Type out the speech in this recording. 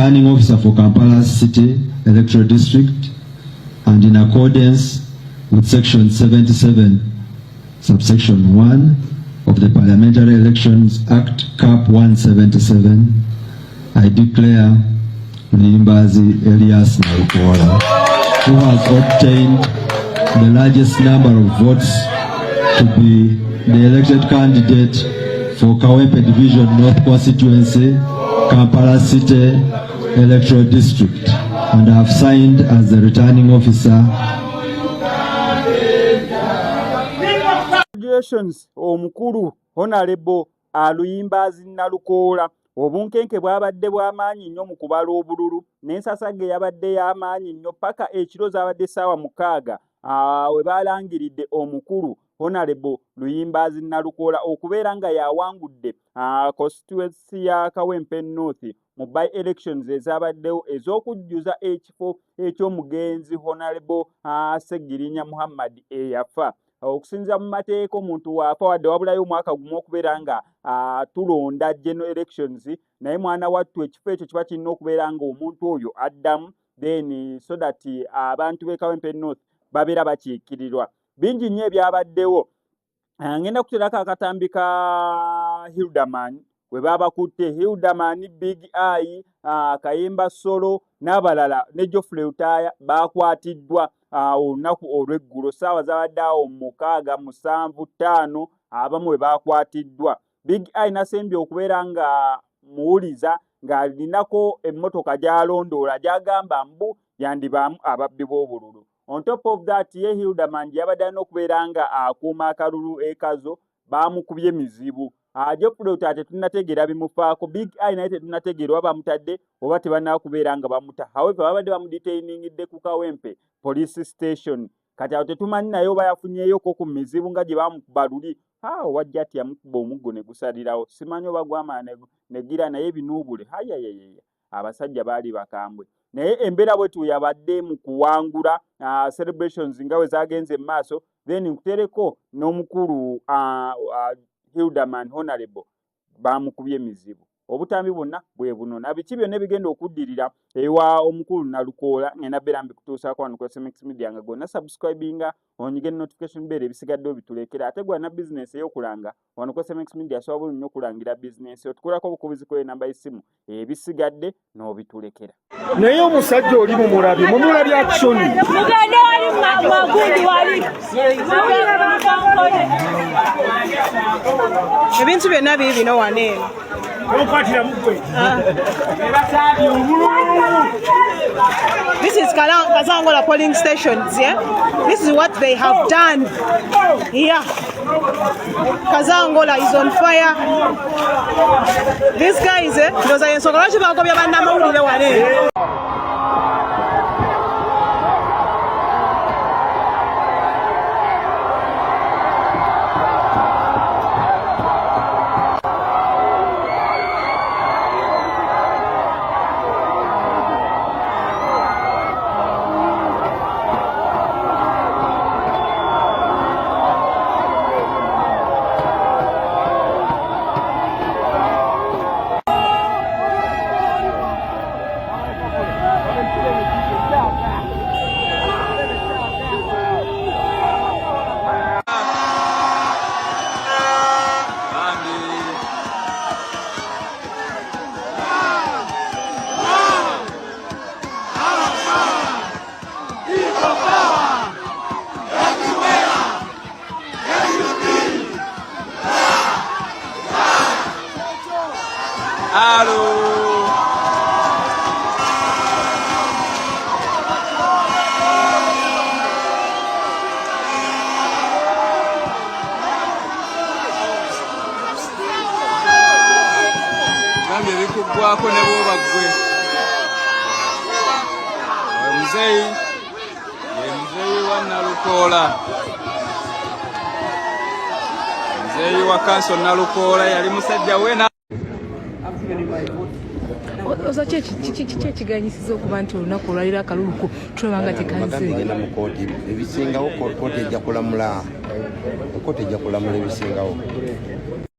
returning officer for Kampala City Electoral District, and in accordance with Section 77, subsection 1 of the Parliamentary Elections Act, Cap 177, I declare Luyimbazi Elias Nalukola, who has obtained the largest number of votes, to be the elected candidate for Kawempe Division North Constituency, Kampala City Electoral District, and I have signed as the returning officer. Congratulations, Omukulu Honorable Luyimbazi Nalukola. Obunkenke bwabadde bw'amaanyi nnyo mu kubala obululu, n'ensasage yabadde y'amaanyi nnyo paka ekiro zaabadde ssaawa 6 we baalangiridde Omukulu Honorable Luyimbazi Nalukola okubeera nga yawangudde constituency ya Kawempe North mu by elections ezabaddewo ez'okujjuza ekifo eky'omugenzi Honorable Segirinya Muhamade eyafa. Okusinza mu mateeka omuntu waafa wadde wabulayo omwaka gumu okubeera nga tulonda general elections, naye mwana wattu ekifo ekyo kiba kirina okubeera nga omuntu oyo addamu, then so that abantu b'e Kawempe North babeera bakiikirirwa. Bingi nnyo ebyabaddewo. Ngenda kuterako akatambi ka Hildaman we babakutte. Hildaman, Big Eye, Kayemba Solo n'abalala ne Geoffrey Utaya bakwatiddwa olunaku olw'eggulo ssaawa zabadde awo 6, 7, 5 abamu we bakwatiddwa. Big Eye nasembye okubeera nga muwuliza ng'alinako emmotoka gy'alondoola gy'agamba mbu yandibaamu ababbi b'obululu. On top of that, ye Hildaman yabadde n'okubeera nga akuuma akalulu ekazo baamukubye mizibu. Geoffrey Utaya tetunnategeera bimufaako. Big Eye naye tetunnategeera oba bamutadde oba tebannakubeera nga bamuta. However, babadde bamudetainingidde ku Kawempe Police Station. Kati awo tetumanyi naye oba yafunyeeyoko ku mizibu nga gye baamukuba luli. Wajja ati yamukuba omuggo ne gusalirawo. Simanyi oba gwamaana ne gira naye binuubule. Abasajja baali bakambwe. Naye embeera bwetu yabadde mu kuwangula celebrations nga we zagenze mu maaso, then nkutereko n'omukulu Hildaman Honorable baamukubye emizibu. Obutambi bwonna bwe buno. Na biki byonna bigenda okuddirira ewa Omukulu Nalukola, ngenda beera mbikutuusaako wano ku SMX Media nga gonna subscribinga onyige notification bell ebisigadde obitulekera. Ate gwa na business ey'okulanga wano ku SMX Media asobola nnyo okulangira business. Otukolako obukubizi ku namba y'essimu ebisigadde n'obitulekera. Naye omusajja oli mumulabye action. Mugende wali magundi wali. Ebintu byonna bibino wane. This is Kazangola polling stations, yeah? This is what they have done here. Kazangola is on fire. These guys, those are so much about Bwako ne bwoba gwe omuzeyi wa Nalukola, omuzeyi wa kanso Nalukola yali musajja wena. Oza kyekiganyisiza okuba nti olunaku olwalira akaluluko tulabanga tekanze bagenda mu kooti ebisingawo kooti ejja kulamula ebisingawo.